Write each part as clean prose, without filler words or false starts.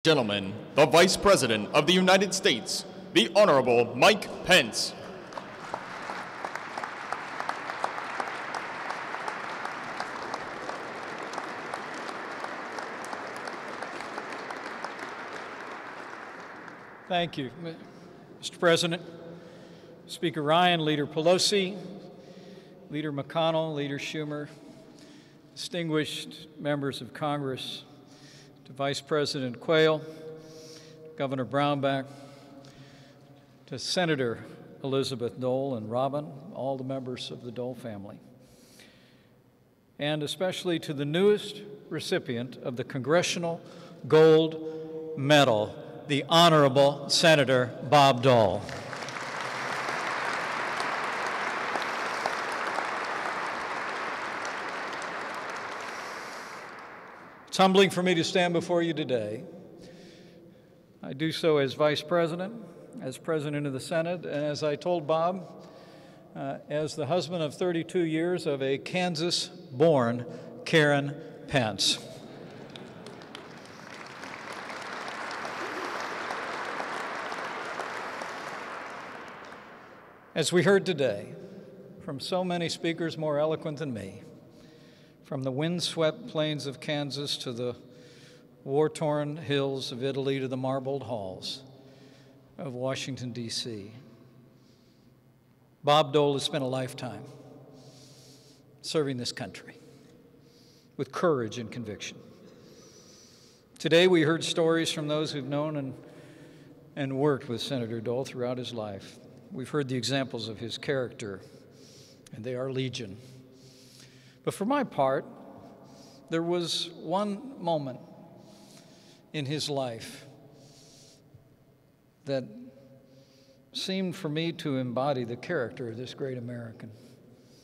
Gentlemen, the Vice President of the United States, the Honorable Mike Pence. Thank you, Mr. President, Speaker Ryan, Leader Pelosi, Leader McConnell, Leader Schumer, distinguished members of Congress, to Vice President Quayle, Governor Brownback, to Senator Elizabeth Dole and Robin, all the members of the Dole family, and especially to the newest recipient of the Congressional Gold Medal, the Honorable Senator Bob Dole. It's humbling for me to stand before you today. I do so as Vice President, as President of the Senate, and as I told Bob, as the husband of 32 years of a Kansas-born Karen Pence. As we heard today from so many speakers more eloquent than me, from the windswept plains of Kansas to the war-torn hills of Italy to the marbled halls of Washington, D.C., Bob Dole has spent a lifetime serving this country with courage and conviction. Today we heard stories from those who've known and worked with Senator Dole throughout his life. We've heard the examples of his character, and they are legion. But for my part, there was one moment in his life that seemed for me to embody the character of this great American.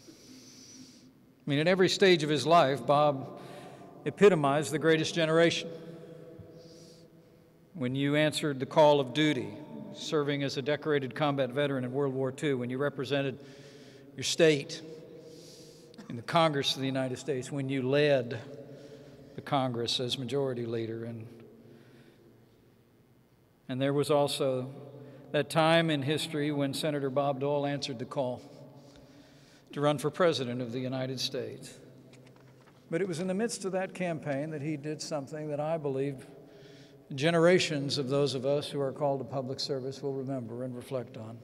I mean, at every stage of his life, Bob epitomized the greatest generation. When you answered the call of duty, serving as a decorated combat veteran in World War II, when you represented your state in the Congress of the United States, when you led the Congress as majority leader. And there was also that time in history when Senator Bob Dole answered the call to run for President of the United States. But it was in the midst of that campaign that he did something that I believe generations of those of us who are called to public service will remember and reflect on.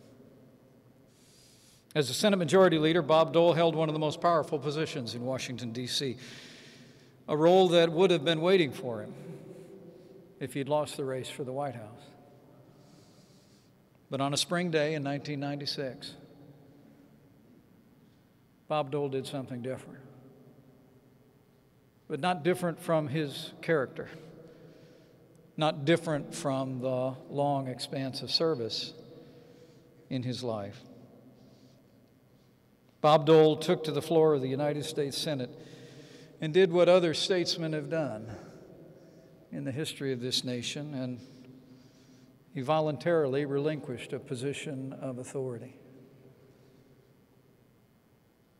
As the Senate Majority Leader, Bob Dole held one of the most powerful positions in Washington, D.C., a role that would have been waiting for him if he'd lost the race for the White House. But on a spring day in 1996, Bob Dole did something different. But not different from his character, not different from the long expanse of service in his life. Bob Dole took to the floor of the United States Senate and did what other statesmen have done in the history of this nation, and he voluntarily relinquished a position of authority.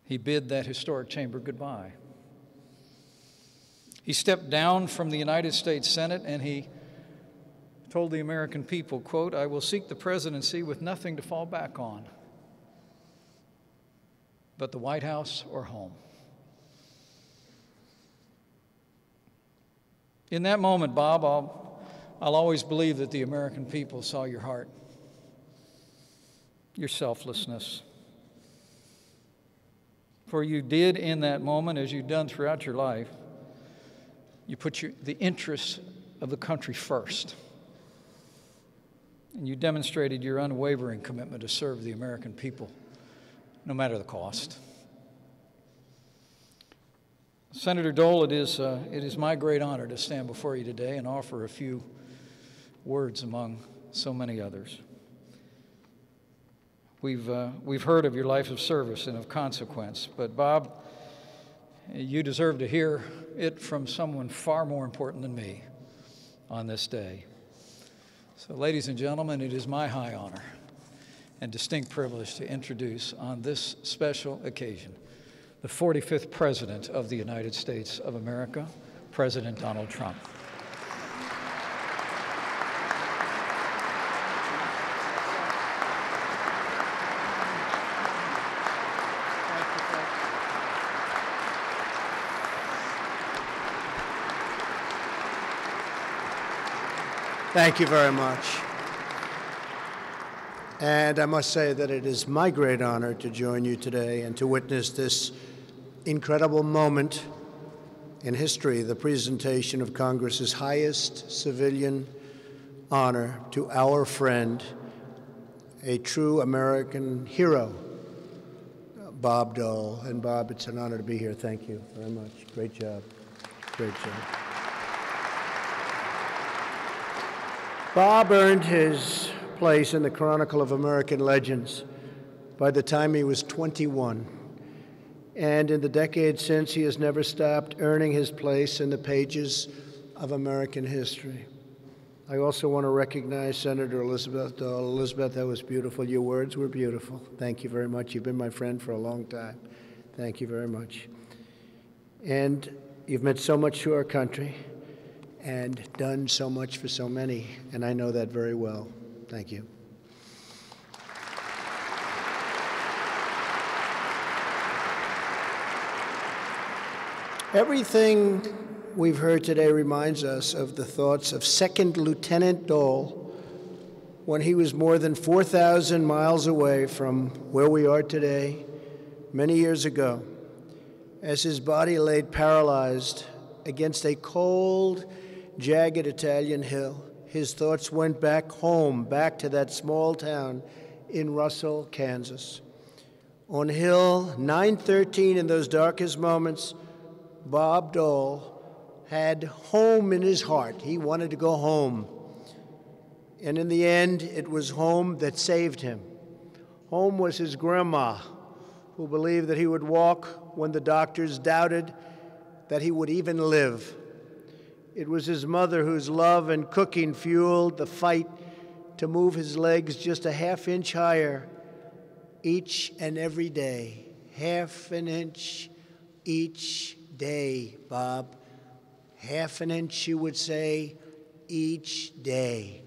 He bid that historic chamber goodbye. He stepped down from the United States Senate and he told the American people, quote, "I will seek the presidency with nothing to fall back on but the White House or home." In that moment, Bob, I'll always believe that the American people saw your heart, your selflessness. For you did in that moment, as you've done throughout your life, you put the interests of the country first. And you demonstrated your unwavering commitment to serve the American people, no matter the cost. Senator Dole, it is my great honor to stand before you today and offer a few words among so many others. We've heard of your life of service and of consequence, but Bob, you deserve to hear it from someone far more important than me on this day. So, ladies and gentlemen, it is my high honor and distinct privilege to introduce on this special occasion the 45th President of the United States of America, President Donald Trump. Thank you very much. And I must say that it is my great honor to join you today and to witness this incredible moment in history, the presentation of Congress's highest civilian honor to our friend, a true American hero, Bob Dole. And Bob, it's an honor to be here. Thank you very much. Great job. Great job. Bob earned his place in the Chronicle of American Legends by the time he was 21. And in the decades since, he has never stopped earning his place in the pages of American history. I also want to recognize Senator Elizabeth Dole. Elizabeth, that was beautiful. Your words were beautiful. Thank you very much. You've been my friend for a long time. Thank you very much. And you've meant so much to our country and done so much for so many, and I know that very well. Thank you. Everything we've heard today reminds us of the thoughts of Second Lieutenant Dole when he was more than 4,000 miles away from where we are today, many years ago, as his body laid paralyzed against a cold, jagged Italian hill. His thoughts went back home, back to that small town in Russell, Kansas. On Hill 913, in those darkest moments, Bob Dole had home in his heart. He wanted to go home. And in the end, it was home that saved him. Home was his grandma, who believed that he would walk when the doctors doubted that he would even live. It was his mother whose love and cooking fueled the fight to move his legs just a half-inch higher each and every day. Half an inch each day, Bob. Half an inch, she would say, each day.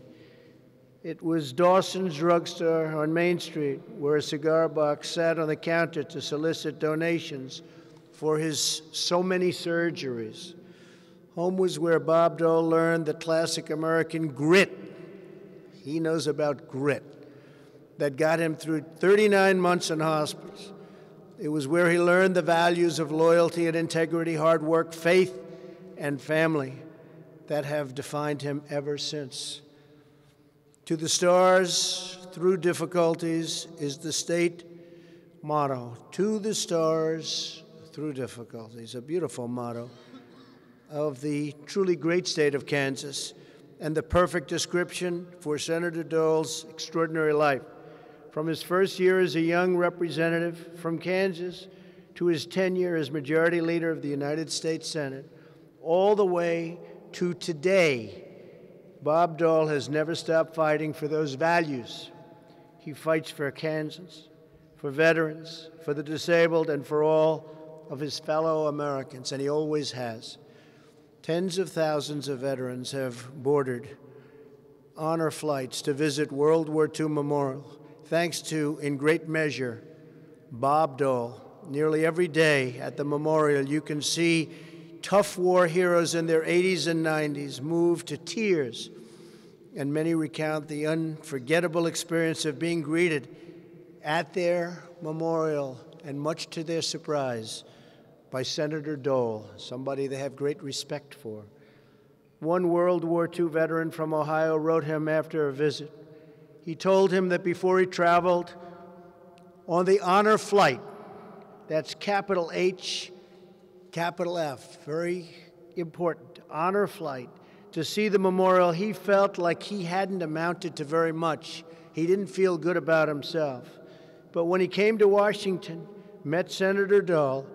It was Dawson's Drugstore on Main Street, where a cigar box sat on the counter to solicit donations for his so many surgeries. Home was where Bob Dole learned the classic American grit. He knows about grit that got him through 39 months in hospice. It was where he learned the values of loyalty and integrity, hard work, faith, and family that have defined him ever since. To the stars, through difficulties, is the state motto. To the stars, through difficulties. A beautiful motto of the truly great state of Kansas, and the perfect description for Senator Dole's extraordinary life. From his first year as a young representative from Kansas to his tenure as Majority Leader of the United States Senate, all the way to today, Bob Dole has never stopped fighting for those values. He fights for Kansans, for veterans, for the disabled, and for all of his fellow Americans, and he always has. Tens of thousands of veterans have boarded honor flights to visit World War II Memorial, thanks to, in great measure, Bob Dole. Nearly every day at the memorial, you can see tough war heroes in their 80s and 90s moved to tears, and many recount the unforgettable experience of being greeted at their memorial, and much to their surprise, by Senator Dole, somebody they have great respect for. One World War II veteran from Ohio wrote him after a visit. He told him that before he traveled on the honor flight, that's capital H, capital F, very important, honor flight, to see the memorial, he felt like he hadn't amounted to very much. He didn't feel good about himself. But when he came to Washington, met Senator Dole,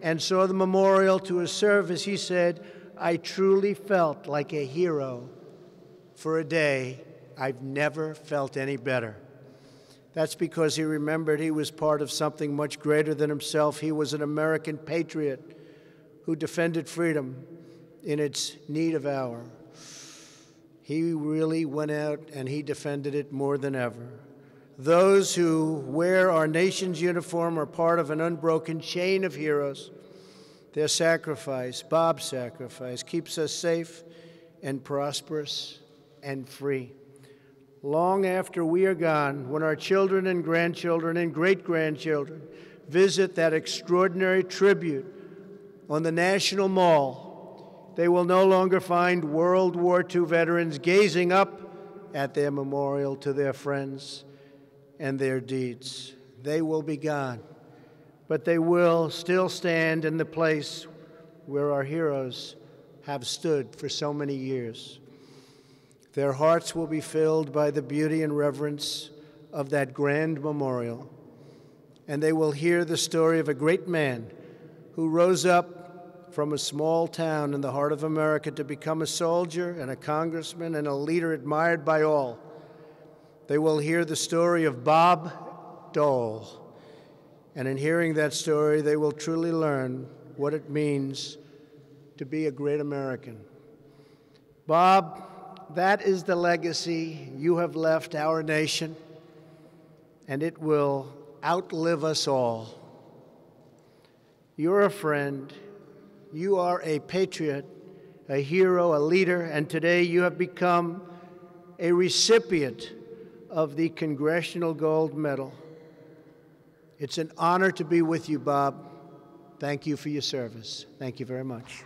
and saw the memorial to his service, he said, I truly felt like a hero. For a day, I've never felt any better. That's because he remembered he was part of something much greater than himself. He was an American patriot who defended freedom in its need of hour. He really went out and he defended it more than ever. Those who wear our nation's uniform are part of an unbroken chain of heroes. Their sacrifice, Bob's sacrifice, keeps us safe and prosperous and free. Long after we are gone, when our children and grandchildren and great-grandchildren visit that extraordinary tribute on the National Mall, they will no longer find World War II veterans gazing up at their memorial to their friends and their deeds. They will be gone, but they will still stand in the place where our heroes have stood for so many years. Their hearts will be filled by the beauty and reverence of that grand memorial, and they will hear the story of a great man who rose up from a small town in the heart of America to become a soldier and a congressman and a leader admired by all. They will hear the story of Bob Dole, and in hearing that story, they will truly learn what it means to be a great American. Bob, that is the legacy you have left our nation, and it will outlive us all. You're a friend, you are a patriot, a hero, a leader, and today you have become a recipient of the Congressional Gold Medal. It's an honor to be with you, Bob. Thank you for your service. Thank you very much.